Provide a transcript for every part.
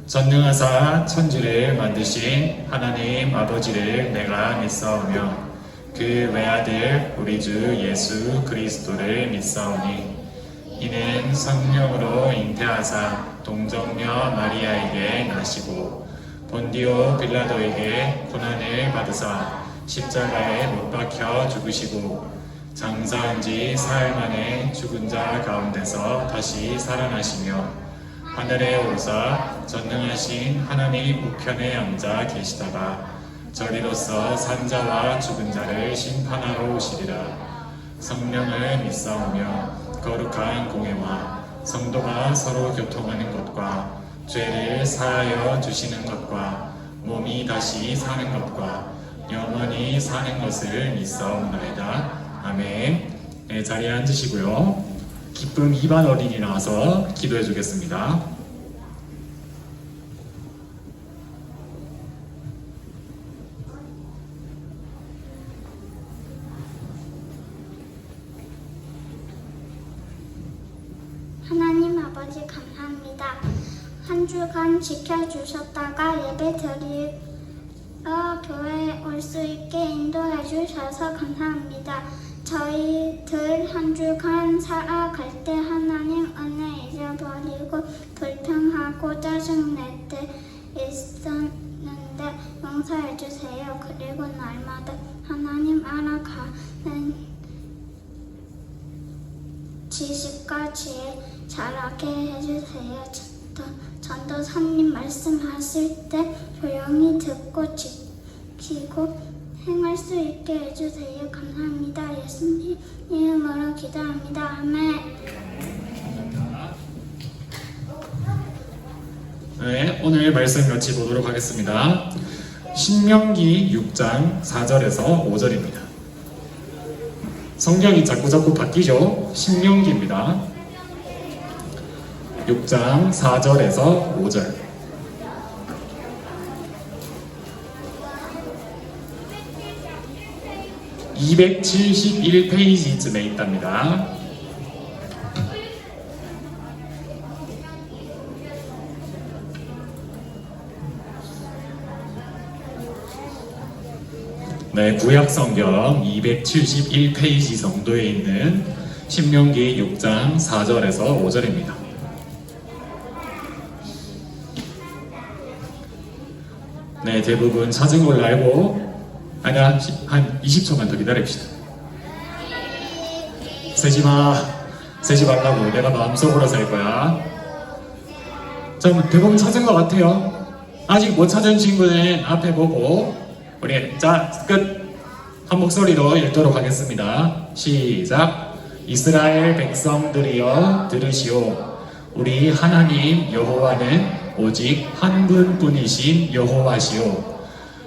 전능하사 천지를 만드신 하나님 아버지를 내가 믿사오며 그 외아들 우리 주 예수 그리스도를 믿사오니 이는 성령으로 잉태하사 동정녀 마리아에게 나시고 본디오 빌라도에게 고난을 받으사 십자가에 못 박혀 죽으시고 장사한 지 사흘 만에 죽은 자 가운데서 다시 살아나시며 하늘에 오르사 전능하신 하나님 우편에 앉아 계시다가 저리로서 산자와 죽은 자를 심판하러 오시리라. 성령을 믿사오며 거룩한 공회와 성도가 서로 교통하는 것과 죄를 사하여 주시는 것과 몸이 다시 사는 것과 영원히 사는 것을 믿사옵나이다. 아멘. 네, 자리에 앉으시고요. 기쁨 2반 어린이 나와서 기도해 주겠습니다. 하나님 아버지 감사합니다. 한 주간 지켜주셨다가 예배 드리러 교회에 올 수 있게 인도해 주셔서 감사합니다. 저희들 한 주간 살아갈 때 하나님 은혜 잊어버리고 불평하고 짜증낼 때 있었는데 용서해 주세요. 그리고 날마다 하나님 알아가는 지식과 지혜 자라게 해주세요. 전도사님 말씀하실 때 조용히 듣고 지키고 행할 수 있게 해주세요. 감사합니다. 예수님 이름으로 기도합니다. 아멘. 네, 오늘 말씀 같이 보도록 하겠습니다. 신명기 6장 4절에서 5절입니다. 성경이 자꾸 바뀌죠? 신명기입니다. 6장 4절에서 5절. (271페이지쯤에) 있답니다. 네, 구약성경 271페이지 정도에 있는 신명기 6장 4절에서 5절입니다. 네, 대부분 찾은 걸로 알고 아니야, 한 20초만 더 기다립시다. 세지 말라고. 내가 마음속으로 살 거야. 자, 대부분 찾은 것 같아요. 아직 못 찾은 친구는 앞에 보고 우리 끝. 한 목소리로 읽도록 하겠습니다. 시작. 이스라엘 백성들이여 들으시오. 우리 하나님 여호와는 오직 한 분뿐이신 여호와시오.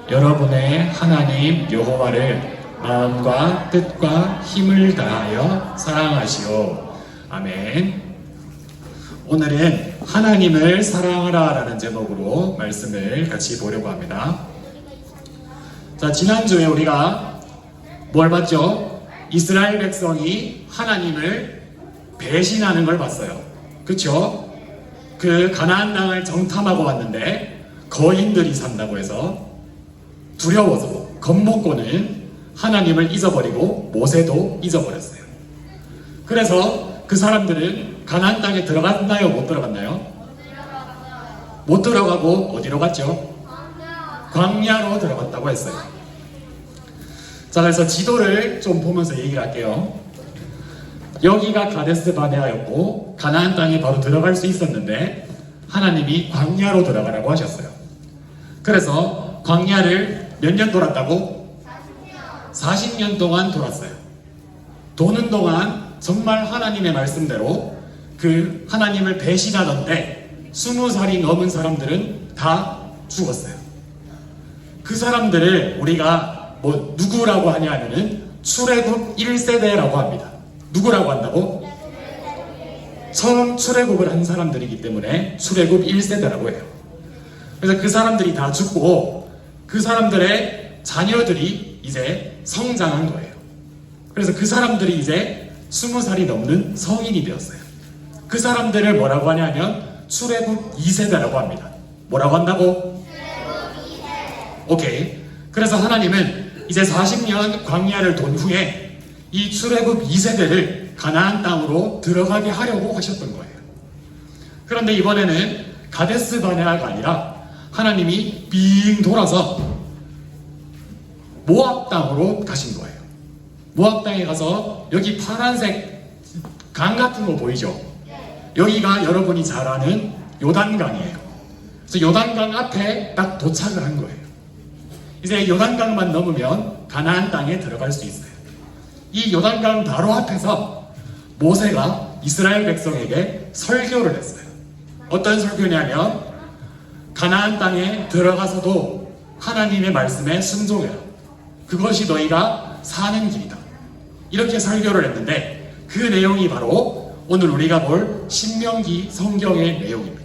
여러분의 하나님 여호와를 마음과 뜻과 힘을 다하여 사랑하시오. 아멘. 오늘은 하나님을 사랑하라 라는 제목으로 말씀을 같이 보려고 합니다. 자, 지난주에 우리가 뭘 봤죠? 이스라엘 백성이 하나님을 배신하는 걸 봤어요. 그쵸? 그 가나안 땅을 정탐하고 왔는데 거인들이 산다고 해서 두려워서 겁먹고는 하나님을 잊어버리고 모세도 잊어버렸어요. 그래서 그 사람들은 가나안 땅에 들어갔나요? 못 들어갔나요? 못 들어가고 어디로 갔죠? 광야로 들어갔다고 했어요. 자, 그래서 지도를 좀 보면서 얘기를 할게요. 여기가 가데스 바네아였고 가나안 땅에 바로 들어갈 수 있었는데 하나님이 광야로 들어가라고 하셨어요. 그래서 광야를 몇 년 돌았다고? 40년 동안 돌았어요. 도는 동안 정말 하나님의 말씀대로 그 하나님을 배신하던데 20살이 넘은 사람들은 다 죽었어요. 그 사람들을 우리가 누구라고 하냐 하면은 출애굽 1세대라고 합니다. 누구라고 한다고? 처음 출애굽을 한 사람들이기 때문에 출애굽 1세대라고 해요. 그래서 그 사람들이 다 죽고 그 사람들의 자녀들이 이제 성장한 거예요. 그래서 그 사람들이 이제 20살이 넘는 성인이 되었어요. 그 사람들을 뭐라고 하냐면 출애굽 2세대라고 합니다. 뭐라고 한다고? 오케이. 그래서 하나님은 이제 40년 광야를 돈 후에 이 출애굽 2세대를 가나안 땅으로 들어가게 하려고 하셨던 거예요. 그런데 이번에는 가데스 바네아가 아니라 하나님이 빙 돌아서 모압 땅으로 가신 거예요. 모압 땅에 가서 여기 파란색 강 같은 거 보이죠? 여기가 여러분이 잘 아는 요단강이에요. 그래서 요단강 앞에 딱 도착을 한 거예요. 이제 요단강만 넘으면 가나안 땅에 들어갈 수 있어요. 이 요단강 바로 앞에서 모세가 이스라엘 백성에게 설교를 했어요. 어떤 설교냐면 가나안 땅에 들어가서도 하나님의 말씀에 순종해라. 그것이 너희가 사는 길이다. 이렇게 설교를 했는데 그 내용이 바로 오늘 우리가 볼 신명기 성경의 내용입니다.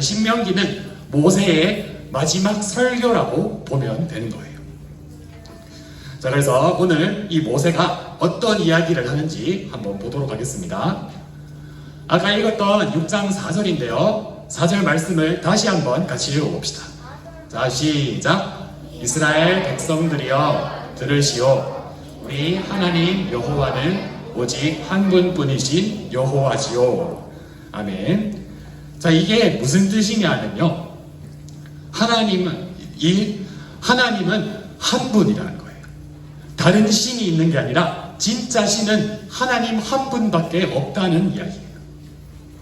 신명기는 모세의 마지막 설교라고 보면 되는 거예요. 자, 그래서 오늘 이 모세가 어떤 이야기를 하는지 한번 보도록 하겠습니다. 아까 읽었던 6장 4절인데요. 4절 말씀을 다시 한번 같이 읽어봅시다. 자, 시작. 이스라엘 백성들이여 들으시오. 우리 하나님 여호와는 오직 한 분뿐이신 여호와지요. 아멘. 자, 이게 무슨 뜻이냐면요. 하나님은 한 분이라는 거예요. 다른 신이 있는 게 아니라 진짜 신은 하나님 한 분밖에 없다는 이야기예요.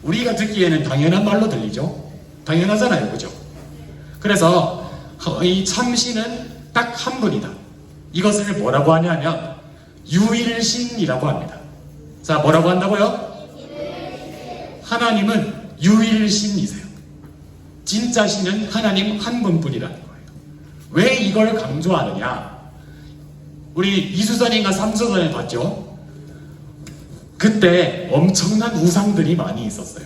우리가 듣기에는 당연한 말로 들리죠? 당연하잖아요. 그죠? 그래서 이 참신은 딱 한 분이다. 이것을 뭐라고 하냐면 유일신이라고 합니다. 자, 뭐라고 한다고요? 하나님은 유일신이세요. 진짜 신은 하나님 한 분뿐이라는 거예요. 왜 이걸 강조하느냐? 우리 2수전인가 3수전에 봤죠? 그때 엄청난 우상들이 많이 있었어요.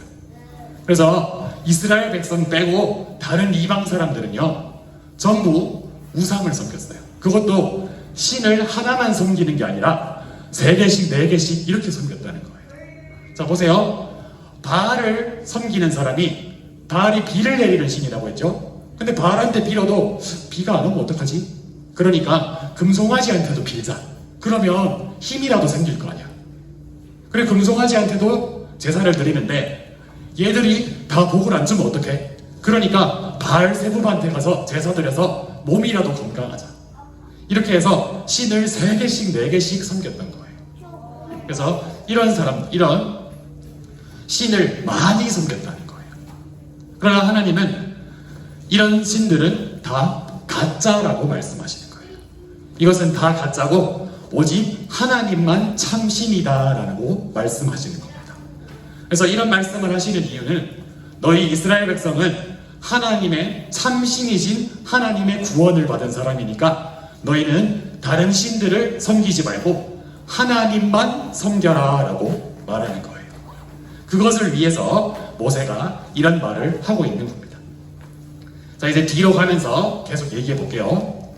그래서 이스라엘 백성 빼고 다른 이방 사람들은요, 전부 우상을 섬겼어요. 그것도 신을 하나만 섬기는 게 아니라 3개씩 4개씩 이렇게 섬겼다는 거예요. 자, 보세요. 바알을 섬기는 사람이, 바알이 비를 내리는 신이라고 했죠. 근데 바알한테 빌어도 비가 안 오면 어떡하지? 그러니까 금송아지한테도 빌자. 그러면 힘이라도 생길 거 아니야. 그래, 금송아지한테도 제사를 드리는데 얘들이 다 복을 안 주면 어떡해? 그러니까 바알세붑한테 가서 제사 드려서 몸이라도 건강하자. 이렇게 해서 신을 3개씩 4개씩 섬겼던 거예요. 그래서 이런 신을 많이 섬겼다는 거예요. 그러나 하나님은 이런 신들은 다 가짜라고 말씀하시는 거예요. 이것은 다 가짜고 오직 하나님만 참신이다라고 말씀하시는 겁니다. 그래서 이런 말씀을 하시는 이유는 너희 이스라엘 백성은 하나님의 참신이신 하나님의 구원을 받은 사람이니까 너희는 다른 신들을 섬기지 말고 하나님만 섬겨라 라고 말하는 거예요. 그것을 위해서 모세가 이런 말을 하고 있는 겁니다. 자, 이제 뒤로 가면서 계속 얘기해 볼게요.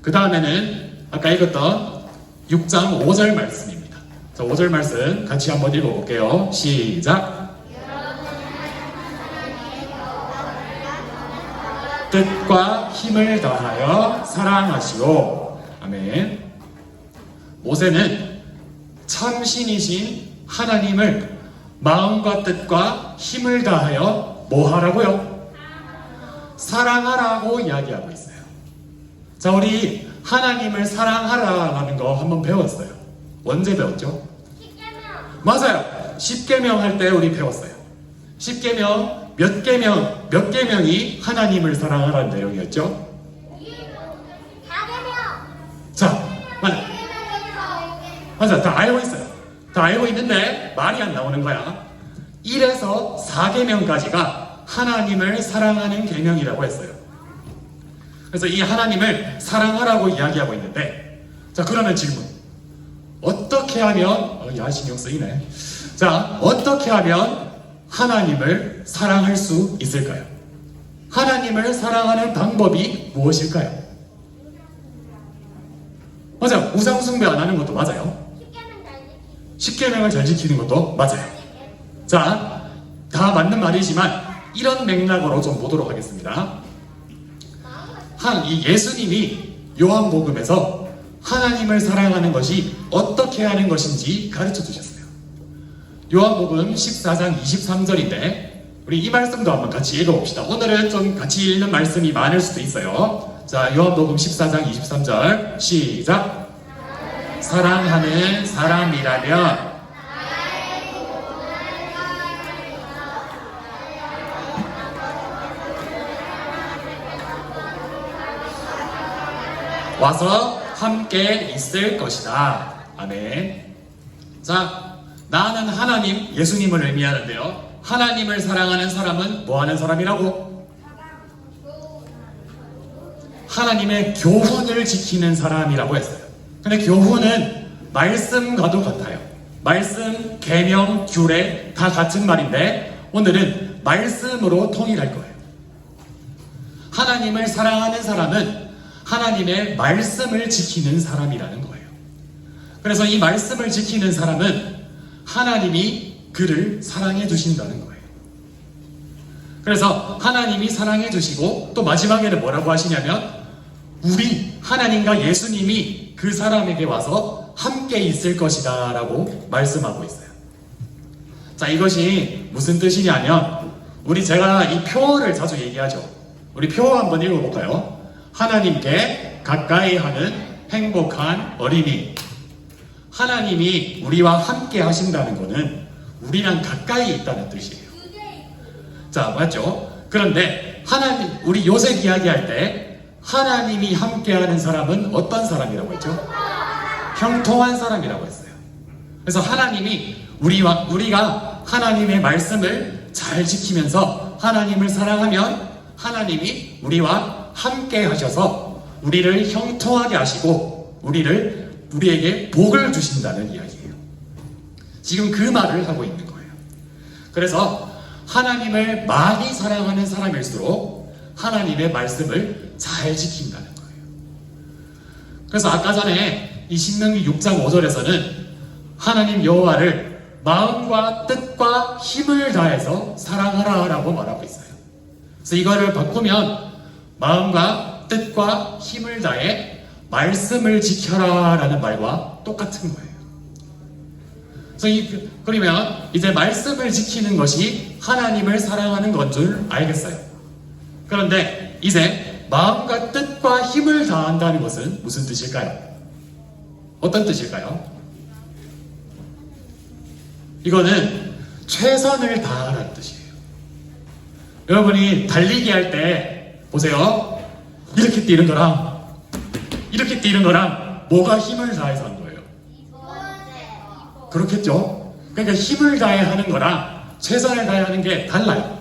그 다음에는 아까 읽었던 6장 5절 말씀입니다. 자, 5절 말씀 같이 한번 읽어볼게요. 시작. 뜻과 힘을 다하여 사랑하시오. 아멘. 모세는 참신이신 하나님을 마음과 뜻과 힘을 다하여 뭐 하라고요? 사랑하라고 이야기하고 있어요. 자, 우리 하나님을 사랑하라라는 거 한번 배웠어요. 언제 배웠죠? 10계명. 맞아요. 10계명 할 때 우리 배웠어요. 10계명 몇 계명이 하나님을 사랑하라는 내용이었죠? 4계명. 자, 맞아. 다 알고 있어요. 다 알고 있는데 말이 안 나오는 거야. 1에서 4계명까지가 하나님을 사랑하는 계명이라고 했어요. 그래서 이 하나님을 사랑하라고 이야기하고 있는데, 자, 그러면 질문. 어떻게 하면, 야, 신경 쓰이네. 자, 어떻게 하면 하나님을 사랑할 수 있을까요? 하나님을 사랑하는 방법이 무엇일까요? 맞아. 우상숭배 안 하는 것도 맞아요. 10계명을 잘 지키는 것도 맞아요. 자, 다 맞는 말이지만 이런 맥락으로 좀 보도록 하겠습니다. 이 예수님이 요한복음에서 하나님을 사랑하는 것이 어떻게 하는 것인지 가르쳐 주셨어요. 요한복음 14장 23절인데 우리 이 말씀도 한번 같이 읽어봅시다. 오늘은 좀 같이 읽는 말씀이 많을 수도 있어요. 자, 요한복음 14장 23절 시작. 사랑하는 사람이라면 와서 함께 있을 것이다. 아멘. 자, 나는 하나님, 예수님을 의미하는데요. 하나님을 사랑하는 사람은 뭐 하는 사람이라고? 하나님의 교훈을 지키는 사람이라고 했어요. 근데 교훈은 말씀과도 같아요. 말씀, 계명, 규례 다 같은 말인데 오늘은 말씀으로 통일할 거예요. 하나님을 사랑하는 사람은 하나님의 말씀을 지키는 사람이라는 거예요. 그래서 이 말씀을 지키는 사람은 하나님이 그를 사랑해 주신다는 거예요. 그래서 하나님이 사랑해 주시고 또 마지막에는 뭐라고 하시냐면 우리 하나님과 예수님이 그 사람에게 와서 함께 있을 것이다 라고 말씀하고 있어요. 자, 이것이 무슨 뜻이냐면 제가 이 표어를 자주 얘기하죠. 우리 표어 한번 읽어볼까요? 하나님께 가까이 하는 행복한 어린이. 하나님이 우리와 함께 하신다는 것은 우리랑 가까이 있다는 뜻이에요. 자, 맞죠? 그런데 우리 요셉 이야기할 때 하나님이 함께하는 사람은 어떤 사람이라고 했죠? 형통한 사람이라고 했어요. 그래서 하나님이 우리가 하나님의 말씀을 잘 지키면서 하나님을 사랑하면 하나님이 우리와 함께 하셔서 우리를 형통하게 하시고 우리에게 복을 주신다는 이야기예요. 지금 그 말을 하고 있는 거예요. 그래서 하나님을 많이 사랑하는 사람일수록 하나님의 말씀을 잘 지킨다는 거예요. 그래서 아까 전에 이 신명기 6장 5절에서는 하나님 여호와를 마음과 뜻과 힘을 다해서 사랑하라 라고 말하고 있어요. 그래서 이거를 바꾸면 마음과 뜻과 힘을 다해 말씀을 지켜라 라는 말과 똑같은 거예요. 그래서 그러면 이제 말씀을 지키는 것이 하나님을 사랑하는 건 줄 알겠어요. 그런데 이제 마음과 뜻과 힘을 다한다는 것은 무슨 뜻일까요? 어떤 뜻일까요? 이거는 최선을 다하라는 뜻이에요. 여러분이 달리기 할 때 보세요. 이렇게 뛰는 거랑 이렇게 뛰는 거랑 뭐가 힘을 다해서 하는 거예요? 그렇겠죠? 그러니까 힘을 다해 하는 거랑 최선을 다해 하는 게 달라요.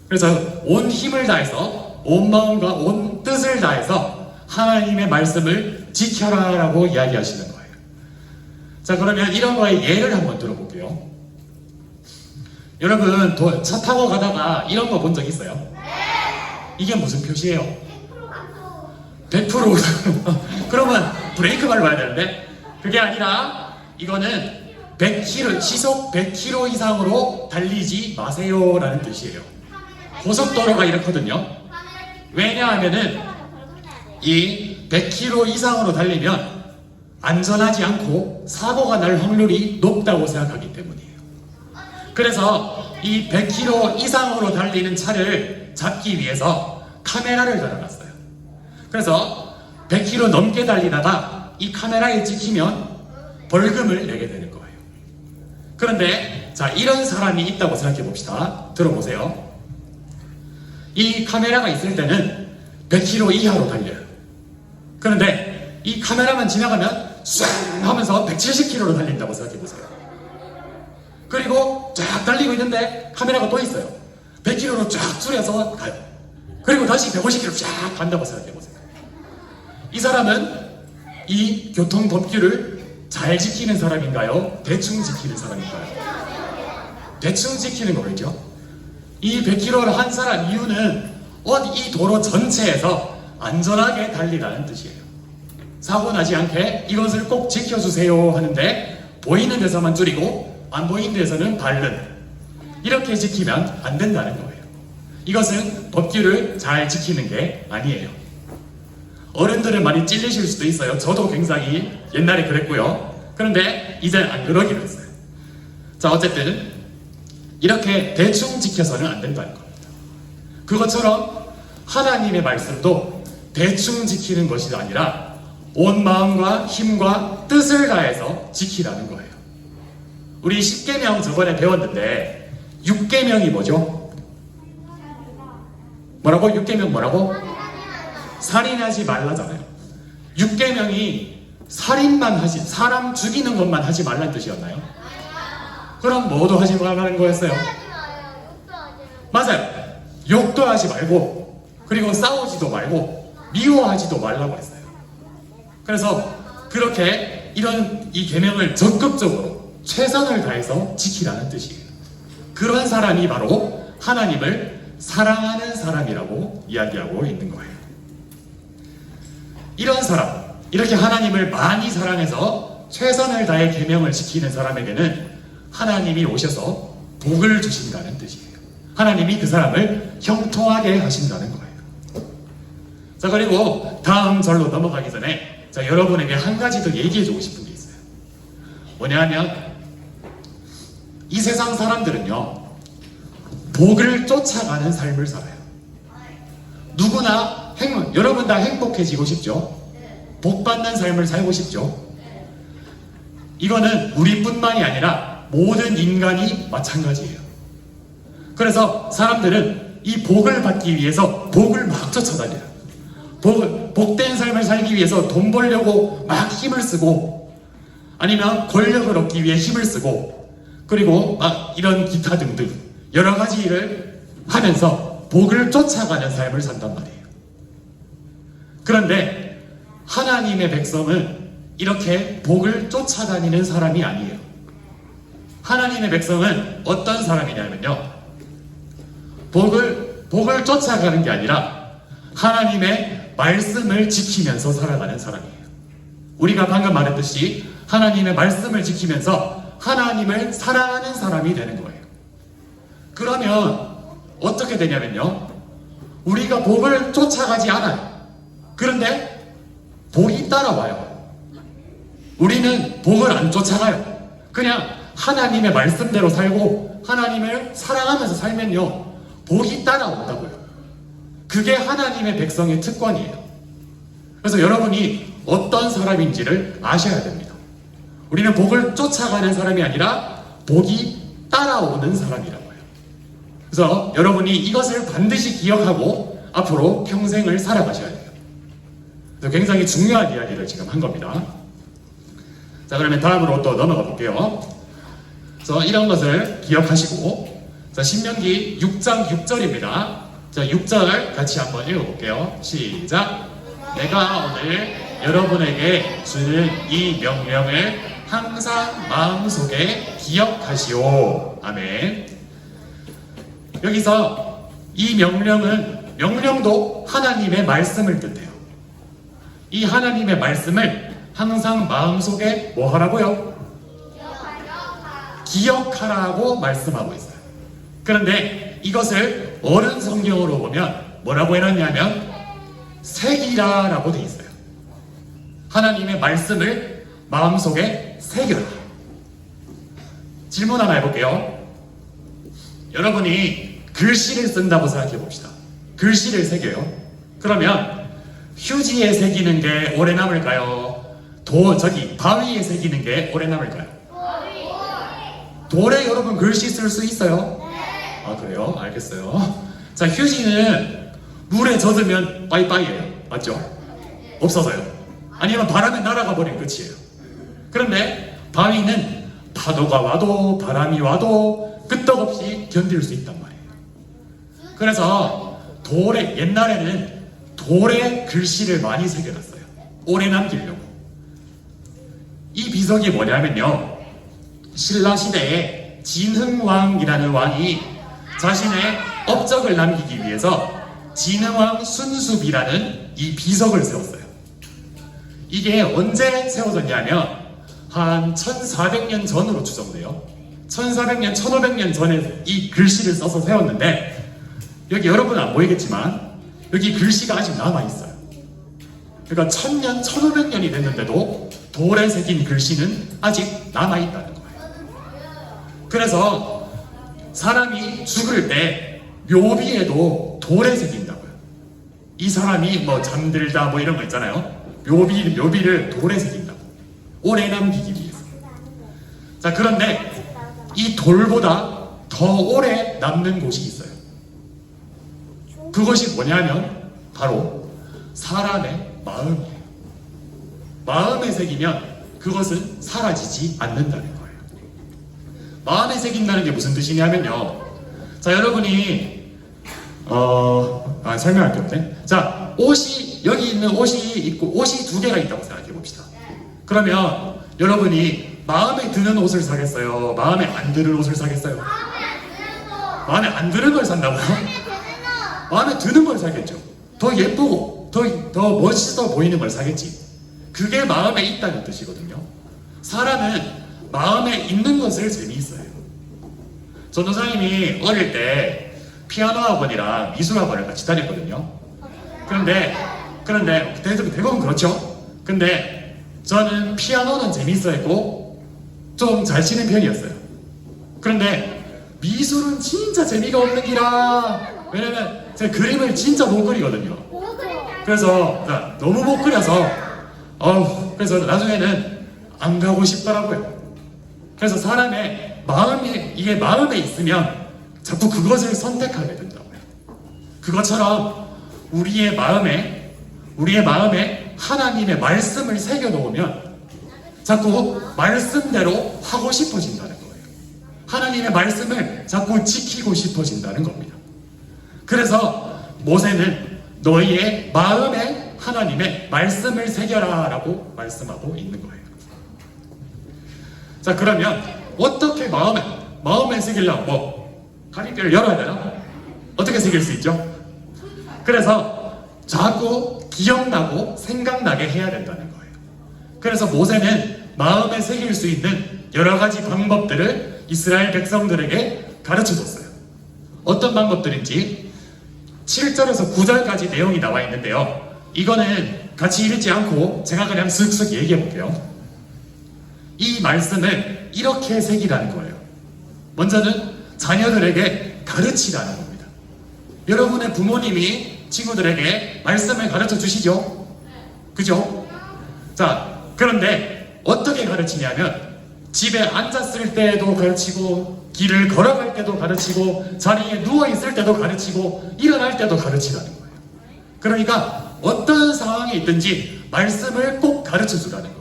그래서 온 힘을 다해서 온 마음과 온 뜻을 다해서 하나님의 말씀을 지켜라 라고 이야기하시는 거예요. 자, 그러면 이런 거에 예를 한번 들어볼게요. 여러분 차 타고 가다가 이런 거 본 적 있어요? 네! 이게 무슨 표시예요? 100%. 그러면 브레이크 밟아야 되는데 그게 아니라 이거는 100km, 시속 100km 이상으로 달리지 마세요 라는 뜻이에요. 고속도로가 이렇거든요. 왜냐하면은 이 100km 이상으로 달리면 안전하지 않고 사고가 날 확률이 높다고 생각하기 때문이에요. 그래서 이 100km 이상으로 달리는 차를 잡기 위해서 카메라를 달아놨어요. 그래서 100km 넘게 달리다가 이 카메라에 찍히면 벌금을 내게 되는 거예요. 그런데 자, 이런 사람이 있다고 생각해 봅시다. 들어보세요. 이 카메라가 있을 때는 100km 이하로 달려요. 그런데 이 카메라만 지나가면 쏵 하면서 170km로 달린다고 생각해 보세요. 그리고 쫙 달리고 있는데 카메라가 또 있어요. 100km로 쫙 줄여서 가요. 그리고 다시 150km 쫙 간다고 생각해 보세요. 이 사람은 이 교통 법규를 잘 지키는 사람인가요? 대충 지키는 사람인가요? 대충 지키는 거겠죠? 이 100km를 한 사람 이유는 이 도로 전체에서 안전하게 달리라는 뜻이에요. 사고 나지 않게 이것을 꼭 지켜주세요 하는데 보이는 데서만 줄이고 안 보이는 데서는 밟는, 이렇게 지키면 안 된다는 거예요. 이것은 법규를 잘 지키는 게 아니에요. 어른들은 많이 찔리실 수도 있어요. 저도 굉장히 옛날에 그랬고요. 그런데 이제 안 그러기로 했어요. 자, 어쨌든 이렇게 대충 지켜서는 안 된다는 겁니다. 그것처럼 하나님의 말씀도 대충 지키는 것이 아니라 온 마음과 힘과 뜻을 다해서 지키라는 거예요. 우리 10계명 저번에 배웠는데 6계명이 뭐죠? 뭐라고? 6계명 뭐라고? 살인하지 말라잖아요. 6계명이 살인만 하지, 사람 죽이는 것만 하지 말라는 뜻이었나요? 그럼 뭐도 하지 말라는 거였어요? 맞아요. 욕도 하지 말고, 그리고 싸우지도 말고, 미워하지도 말라고 했어요. 그래서 그렇게 이 계명을 적극적으로 최선을 다해서 지키라는 뜻이에요. 그런 사람이 바로 하나님을 사랑하는 사람이라고 이야기하고 있는 거예요. 이런 사람, 이렇게 하나님을 많이 사랑해서 최선을 다해 계명을 지키는 사람에게는 하나님이 오셔서 복을 주신다는 뜻이에요. 하나님이 그 사람을 형통하게 하신다는 거예요. 자, 그리고 다음 절로 넘어가기 전에 자, 여러분에게 한 가지 더 얘기해주고 싶은 게 있어요. 뭐냐면 이 세상 사람들은요, 복을 쫓아가는 삶을 살아요. 누구나 여러분 다 행복해지고 싶죠? 복 받는 삶을 살고 싶죠? 이거는 우리뿐만이 아니라 모든 인간이 마찬가지예요. 그래서 사람들은 이 복을 받기 위해서 복을 막 쫓아다녀요. 복된 삶을 살기 위해서 돈 벌려고 막 힘을 쓰고, 아니면 권력을 얻기 위해 힘을 쓰고, 그리고 막 이런 기타 등등 여러 가지 일을 하면서 복을 쫓아가는 삶을 산단 말이에요. 그런데 하나님의 백성은 이렇게 복을 쫓아다니는 사람이 아니에요. 하나님의 백성은 어떤 사람이냐면요, 복을 쫓아가는 게 아니라 하나님의 말씀을 지키면서 살아가는 사람이에요. 우리가 방금 말했듯이 하나님의 말씀을 지키면서 하나님을 사랑하는 사람이 되는 거예요. 그러면 어떻게 되냐면요, 우리가 복을 쫓아가지 않아요. 그런데 복이 따라와요. 우리는 복을 안 쫓아가요. 그냥 하나님의 말씀대로 살고 하나님을 사랑하면서 살면요, 복이 따라온다고요. 그게 하나님의 백성의 특권이에요. 그래서 여러분이 어떤 사람인지를 아셔야 됩니다. 우리는 복을 쫓아가는 사람이 아니라 복이 따라오는 사람이라고요. 그래서 여러분이 이것을 반드시 기억하고 앞으로 평생을 살아가셔야 돼요. 그래서 굉장히 중요한 이야기를 지금 한 겁니다. 자, 그러면 다음으로 또 넘어가 볼게요. 그래서 이런 것을 기억하시고, 자, 신명기 6장 6절입니다. 자, 6절 같이 한번 읽어볼게요. 시작. 내가 오늘 여러분에게 주는 이 명령을 항상 마음속에 기억하시오. 아멘. 여기서 이 명령도 하나님의 말씀을 뜻해요. 이 하나님의 말씀을 항상 마음속에 뭐 하라고요? 기억하라고 말씀하고 있어요. 그런데 이것을 어른 성경으로 보면 뭐라고 해놨냐면 새기라라고 돼 있어요. 하나님의 말씀을 마음속에 새겨라. 질문 하나 해볼게요. 여러분이 글씨를 쓴다고 생각해 봅시다. 글씨를 새겨요. 그러면 휴지에 새기는 게 오래 남을까요? 바위에 새기는 게 오래 남을까요? 돌에 여러분 글씨 쓸 수 있어요? 아, 그래요? 알겠어요. 자, 휴지는 물에 젖으면 빠이빠이예요. 맞죠? 없어서요. 아니면 바람에 날아가 버리면 끝이에요. 그런데 바위는 파도가 와도 바람이 와도 끄떡없이 견딜 수 있단 말이에요. 그래서 옛날에는 돌에 글씨를 많이 새겨놨어요. 오래 남기려고. 이 비석이 뭐냐면요, 신라 시대에 진흥왕이라는 왕이 자신의 업적을 남기기 위해서 진흥왕 순수비라는 이 비석을 세웠어요. 이게 언제 세워졌냐면 한 1400년 전으로 추정돼요. 1400년, 1500년 전에 이 글씨를 써서 세웠는데, 여기 여러분은 안 보이겠지만 여기 글씨가 아직 남아있어요. 그러니까 1000년, 1500년이 됐는데도 돌에 새긴 글씨는 아직 남아있다는 거예요. 그래서 사람이 죽을 때 묘비에도 돌에 새긴다고요. 이 사람이 뭐 잠들다 뭐 이런 거 있잖아요. 묘비를 돌에 새긴다고. 오래 남기기 위해서. 자, 그런데 이 돌보다 더 오래 남는 곳이 있어요. 그것이 뭐냐면 바로 사람의 마음이에요. 마음에 새기면 그것은 사라지지 않는다는 거예요. 마음에 새긴다는 게 무슨 뜻이냐면요. 자, 여러분이 설명할 게 없네. 자, 옷이 여기 있는 옷이 있고 옷이 두 개가 있다고 생각해 봅시다. 그러면 여러분이 마음에 드는 옷을 사겠어요? 마음에 안 드는 옷을 사겠어요? 마음에 안 드는 걸 산다고요? 마음에 드는 걸 사겠죠. 더 예쁘고 더 멋있어 보이는 걸 사겠지. 그게 마음에 있다는 뜻이거든요. 사람은 마음에 있는 것을 재미있어요. 전도사님이 어릴 때 피아노 학원이랑 미술 학원을 같이 다녔거든요. 그런데 대부분 그렇죠. 근데 저는 피아노는 재미있어 했고 좀 잘 치는 편이었어요. 그런데 미술은 진짜 재미가 없는 기라. 왜냐면 제 그림을 진짜 못 그리거든요. 그래서 너무 못 그려서 그래서 나중에는 안 가고 싶더라고요. 그래서 사람의 이게 마음에 있으면 자꾸 그것을 선택하게 된다고요. 그것처럼 우리의 마음에 하나님의 말씀을 새겨 놓으면 자꾸 말씀대로 하고 싶어진다는 거예요. 하나님의 말씀을 자꾸 지키고 싶어진다는 겁니다. 그래서 모세는 너희의 마음에 하나님의 말씀을 새겨라 라고 말씀하고 있는 거예요. 자, 그러면 어떻게 마음에 새기려고 가리비를 열어야 되나? 어떻게 새길 수 있죠? 그래서 자꾸 기억나고 생각나게 해야 된다는 거예요. 그래서 모세는 마음에 새길 수 있는 여러 가지 방법들을 이스라엘 백성들에게 가르쳐줬어요. 어떤 방법들인지 7절에서 9절까지 내용이 나와 있는데요. 이거는 같이 읽지 않고 제가 그냥 쓱쓱 얘기해 볼게요. 이 말씀을 이렇게 새기라는 거예요. 먼저는 자녀들에게 가르치라는 겁니다. 여러분의 부모님이 친구들에게 말씀을 가르쳐 주시죠? 그죠? 자, 그런데 어떻게 가르치냐면 집에 앉았을 때도 가르치고 길을 걸어갈 때도 가르치고 자리에 누워있을 때도 가르치고 일어날 때도 가르치라는 거예요. 그러니까 어떤 상황에 있든지 말씀을 꼭 가르쳐 주라는 거예요.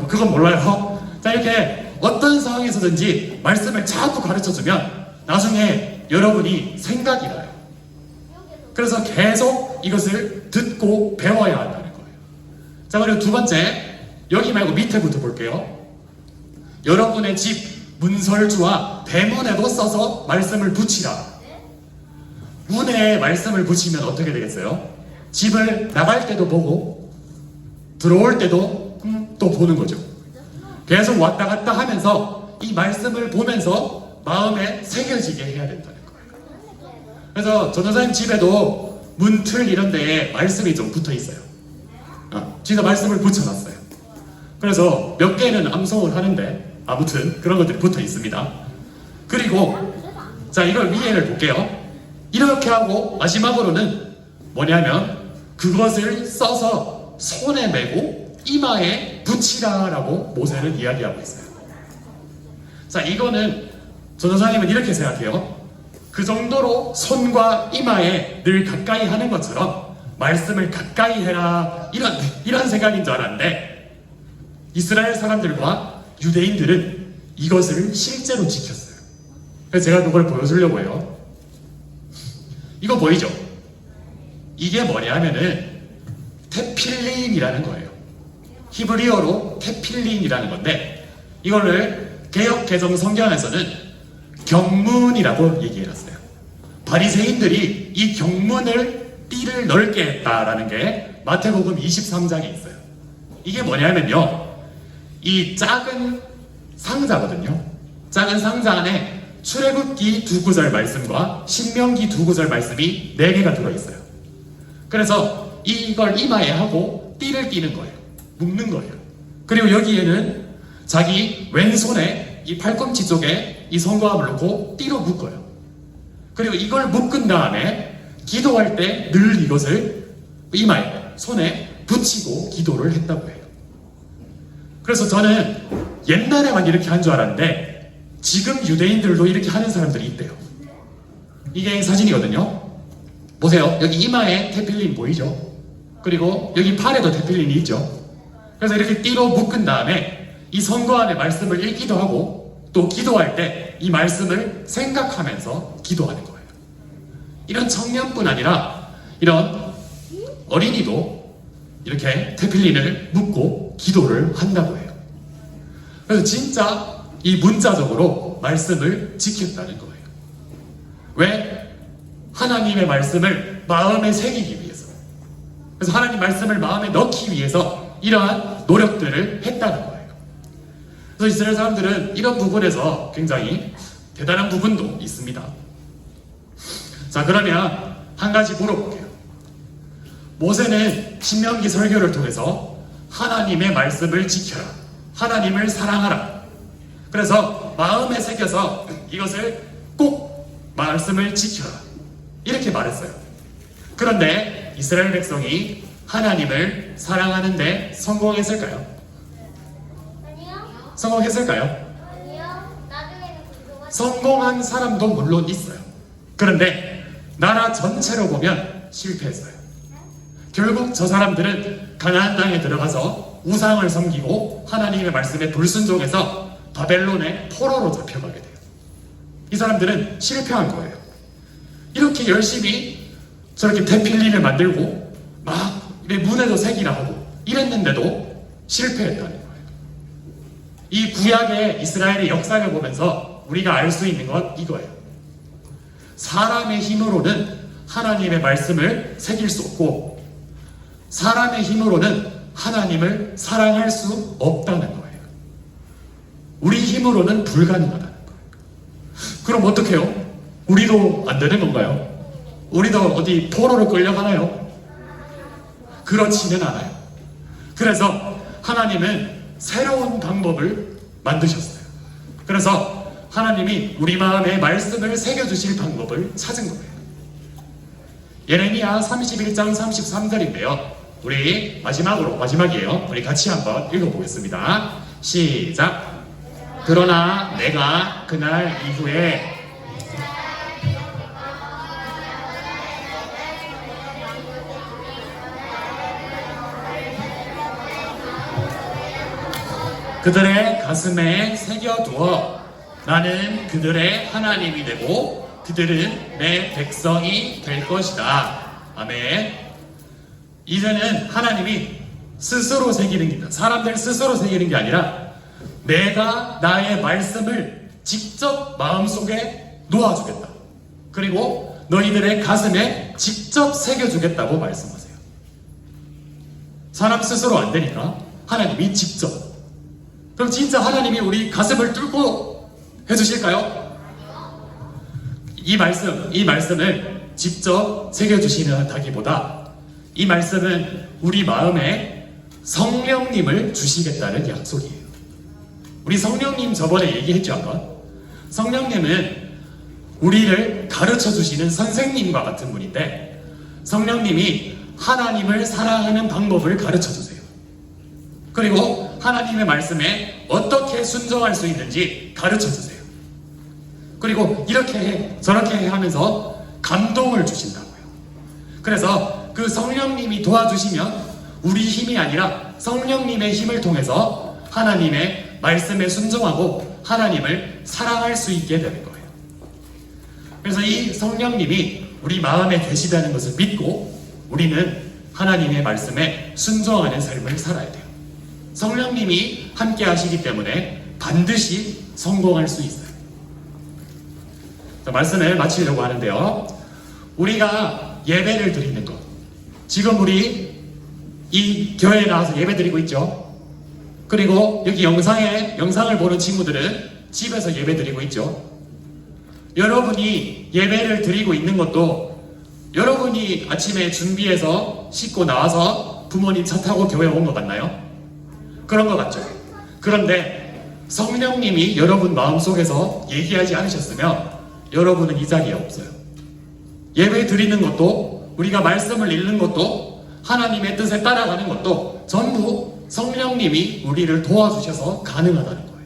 그건 몰라요. 자, 이렇게 어떤 상황에서든지 말씀을 자꾸 가르쳐 주면 나중에 여러분이 생각이 나요. 그래서 계속 이것을 듣고 배워야 한다는 거예요. 자, 그리고 두 번째, 여기 말고 밑에부터 볼게요. 여러분의 집 문설주와 대문에도 써서 말씀을 붙이라. 문에 말씀을 붙이면 어떻게 되겠어요? 집을 나갈 때도 보고 들어올 때도 또 보는 거죠. 계속 왔다 갔다 하면서 이 말씀을 보면서 마음에 새겨지게 해야 된다는 거예요. 그래서 전도사님 집에도 문틀 이런 데에 말씀이 좀 붙어 있어요. 진짜 말씀을 붙여놨어요. 그래서 몇 개는 암송을 하는데 아무튼 그런 것들이 붙어 있습니다. 그리고 자, 이걸 위에를 볼게요. 이렇게 하고 마지막으로는 뭐냐면 그것을 써서 손에 메고 이마에 붙이라라고 모세는 이야기하고 있어요. 자, 이거는 전도사님은 이렇게 생각해요. 그 정도로 손과 이마에 늘 가까이 하는 것처럼 말씀을 가까이 해라 이런 생각인 줄 알았는데 이스라엘 사람들과 유대인들은 이것을 실제로 지켰어요. 그래서 제가 그걸 보여주려고 해요. 이거 보이죠? 이게 뭐냐면은 테필린이라는 거예요. 히브리어로 테필린이라는 건데 이거를 개역 개정 성경에서는 경문이라고 얘기해놨어요. 바리새인들이 이 경문을 띠를 넓게 했다라는 게 마태복음 23장에 있어요. 이게 뭐냐면요, 이 작은 상자거든요. 작은 상자 안에 출애굽기 2구절 말씀과 신명기 2구절 말씀이 4개가 들어있어요. 그래서 이걸 이마에 하고 띠를 띠는 거예요. 묶는 거예요. 그리고 여기에는 자기 왼손에 이 팔꿈치 쪽에 이 성경함을 놓고 띠로 묶어요. 그리고 이걸 묶은 다음에 기도할 때 늘 이것을 이마에 손에 붙이고 기도를 했다고 해요. 그래서 저는 옛날에만 이렇게 한 줄 알았는데 지금 유대인들도 이렇게 하는 사람들이 있대요. 이게 사진이거든요. 보세요. 여기 이마에 테필린 보이죠? 그리고 여기 팔에도 테필린이 있죠. 그래서 이렇게 띠로 묶은 다음에 이 선거 안의 말씀을 읽기도 하고 또 기도할 때 이 말씀을 생각하면서 기도하는 거예요. 이런 청년뿐 아니라 이런 어린이도 이렇게 테필린을 묶고 기도를 한다고 해요. 그래서 진짜 이 문자적으로 말씀을 지켰다는 거예요. 왜? 하나님의 말씀을 마음에 새기기 위해서. 그래서 하나님 말씀을 마음에 넣기 위해서 이러한 노력들을 했다는 거예요. 그래서 이스라엘 사람들은 이런 부분에서 굉장히 대단한 부분도 있습니다. 자, 그러면 한 가지 물어볼게요. 모세는 신명기 설교를 통해서 하나님의 말씀을 지켜라, 하나님을 사랑하라, 그래서 마음에 새겨서 이것을 꼭 말씀을 지켜라 이렇게 말했어요. 그런데 이스라엘 백성이 하나님을 사랑하는데 성공했을까요? 성공했을까요? 성공한 사람도 물론 있어요. 그런데 나라 전체로 보면 실패했어요. 결국 저 사람들은 가나안 땅에 들어가서 우상을 섬기고 하나님의 말씀에 불순종해서 바벨론의 포로로 잡혀가게 돼요. 이 사람들은 실패한 거예요. 이렇게 열심히 저렇게 테필린을 만들고 막 문에도 새기라 하고 이랬는데도 실패했다는 거예요. 이 구약의 이스라엘의 역사를 보면서 우리가 알 수 있는 건 이거예요. 사람의 힘으로는 하나님의 말씀을 새길 수 없고 사람의 힘으로는 하나님을 사랑할 수 없다는 거예요. 우리 힘으로는 불가능하다는 거예요. 그럼 어떡해요? 우리도 안 되는 건가요? 우리도 어디 포로로 끌려가나요? 그렇지는 않아요. 그래서 하나님은 새로운 방법을 만드셨어요. 그래서 하나님이 우리 마음에 말씀을 새겨주실 방법을 찾은 거예요. 예레미야 31장 33절인데요. 우리 마지막이에요. 우리 같이 한번 읽어보겠습니다. 시작. 그러나 내가 그날 이후에 그들의 가슴에 새겨두어 나는 그들의 하나님이 되고 그들은 내 백성이 될 것이다. 아멘. 이제는 하나님이 스스로 새기는 게, 사람들 스스로 새기는 게 아니라 내가 나의 말씀을 직접 마음속에 놓아주겠다. 그리고 너희들의 가슴에 직접 새겨주겠다고 말씀하세요. 사람 스스로 안 되니까 하나님이 직접. 그럼 진짜 하나님이 우리 가슴을 뚫고 해주실까요? 이 말씀을 직접 새겨주시다기보다 이 말씀은 우리 마음에 성령님을 주시겠다는 약속이에요. 우리 성령님 저번에 얘기했죠 한번. 성령님은 우리를 가르쳐 주시는 선생님과 같은 분인데 성령님이 하나님을 사랑하는 방법을 가르쳐 주세요. 그리고 하나님의 말씀에 어떻게 순종할 수 있는지 가르쳐 주세요. 그리고 이렇게 해, 저렇게 해 하면서 감동을 주신다고요. 그래서 그 성령님이 도와주시면 우리 힘이 아니라 성령님의 힘을 통해서 하나님의 말씀에 순종하고 하나님을 사랑할 수 있게 되는 거예요. 그래서 이 성령님이 우리 마음에 계시다는 것을 믿고 우리는 하나님의 말씀에 순종하는 삶을 살아야 돼요. 성령님이 함께 하시기 때문에 반드시 성공할 수 있어요. 자, 말씀을 마치려고 하는데요. 우리가 예배를 드리는 것. 지금 우리 이 교회에 나와서 예배 드리고 있죠. 그리고 여기 영상을 보는 친구들은 집에서 예배 드리고 있죠. 여러분이 예배를 드리고 있는 것도 여러분이 아침에 준비해서 씻고 나와서 부모님 차 타고 교회 온 것 같나요? 그런 것 같죠? 그런데 성령님이 여러분 마음속에서 얘기하지 않으셨으면 여러분은 이 자리에 없어요. 예배 드리는 것도, 우리가 말씀을 읽는 것도, 하나님의 뜻에 따라가는 것도 전부 성령님이 우리를 도와주셔서 가능하다는 거예요.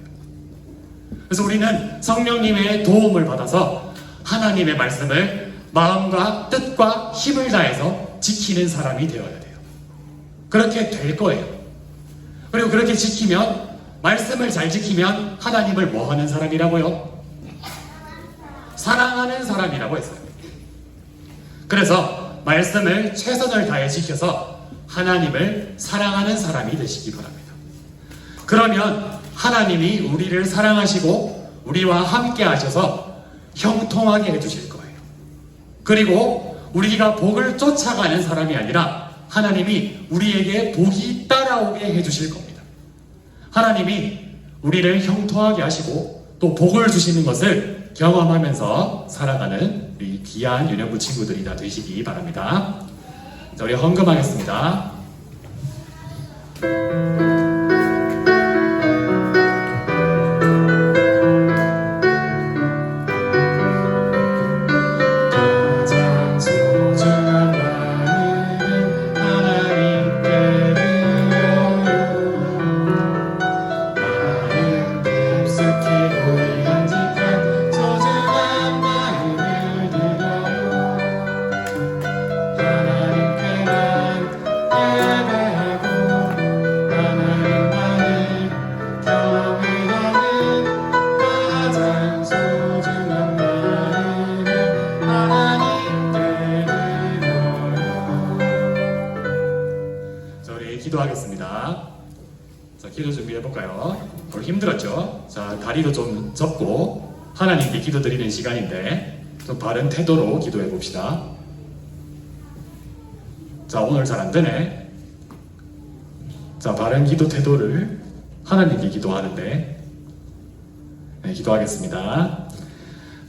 그래서 우리는 성령님의 도움을 받아서 하나님의 말씀을 마음과 뜻과 힘을 다해서 지키는 사람이 되어야 돼요. 그렇게 될 거예요. 그리고 그렇게 지키면, 말씀을 잘 지키면 하나님을 뭐 하는 사람이라고요? 사랑하는 사람이라고 했어요. 그래서 말씀을 최선을 다해 지켜서 하나님을 사랑하는 사람이 되시기 바랍니다. 그러면 하나님이 우리를 사랑하시고 우리와 함께 하셔서 형통하게 해주실 거예요. 그리고 우리가 복을 쫓아가는 사람이 아니라 하나님이 우리에게 복이 따라오게 해주실 겁니다. 하나님이 우리를 형통하게 하시고 또 복을 주시는 것을 경험하면서 살아가는 우리 귀한 유년부 친구들이 다 되시기 바랍니다. 자, 우리 헌금하겠습니다. 기도하겠습니다. 자, 기도 준비해볼까요? 오늘 힘들었죠? 자, 다리도 좀 접고 하나님께 기도 드리는 시간인데 좀 바른 태도로 기도해 봅시다. 자, 오늘 잘 안 되네. 자, 바른 기도 태도를 하나님께 기도하는데, 네, 기도하겠습니다.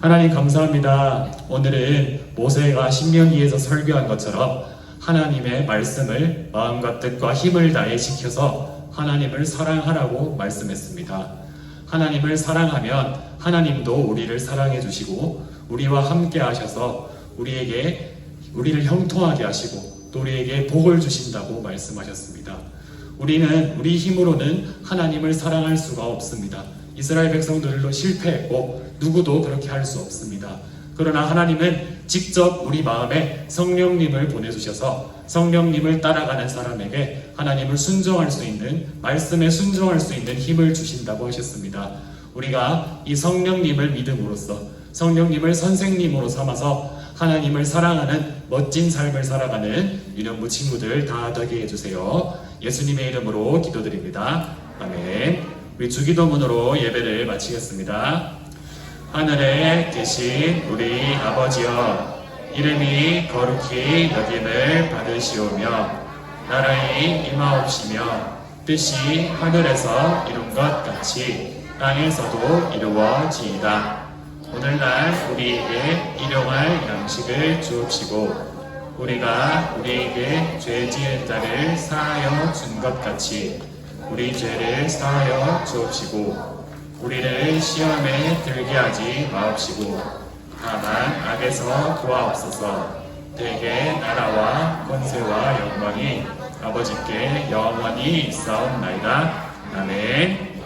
하나님 감사합니다. 오늘은 모세가 신명기에서 설교한 것처럼 하나님의 말씀을 마음과 뜻과 힘을 다해 지켜서 하나님을 사랑하라고 말씀했습니다. 하나님을 사랑하면 하나님도 우리를 사랑해 주시고 우리와 함께 하셔서 우리를 형통하게 하시고 또 우리에게 복을 주신다고 말씀하셨습니다. 우리는 우리 힘으로는 하나님을 사랑할 수가 없습니다. 이스라엘 백성들도 실패했고 누구도 그렇게 할 수 없습니다. 그러나 하나님은 직접 우리 마음에 성령님을 보내주셔서 성령님을 따라가는 사람에게 하나님을 순종할 수 있는, 말씀에 순종할 수 있는 힘을 주신다고 하셨습니다. 우리가 이 성령님을 믿음으로써 성령님을 선생님으로 삼아서 하나님을 사랑하는 멋진 삶을 살아가는 유년부 친구들 다 되게 해주세요. 예수님의 이름으로 기도드립니다. 아멘. 우리 주기도문으로 예배를 마치겠습니다. 하늘에 계신 우리 아버지여, 이름이 거룩히 여김을 받으시오며 나라의 임하옵시며 뜻이 하늘에서 이룬 것 같이 땅에서도 이루어지이다. 오늘날 우리에게 일용할 양식을 주옵시고 우리가 우리에게 죄 지은 자를 사하여 준 것 같이 우리 죄를 사하여 주옵시고 우리를 시험에 들게 하지 마옵시고 다만 악에서 구하옵소서. 대개 나라와 권세와 영광이 아버지께 영원히 있사옵나이다. 아멘.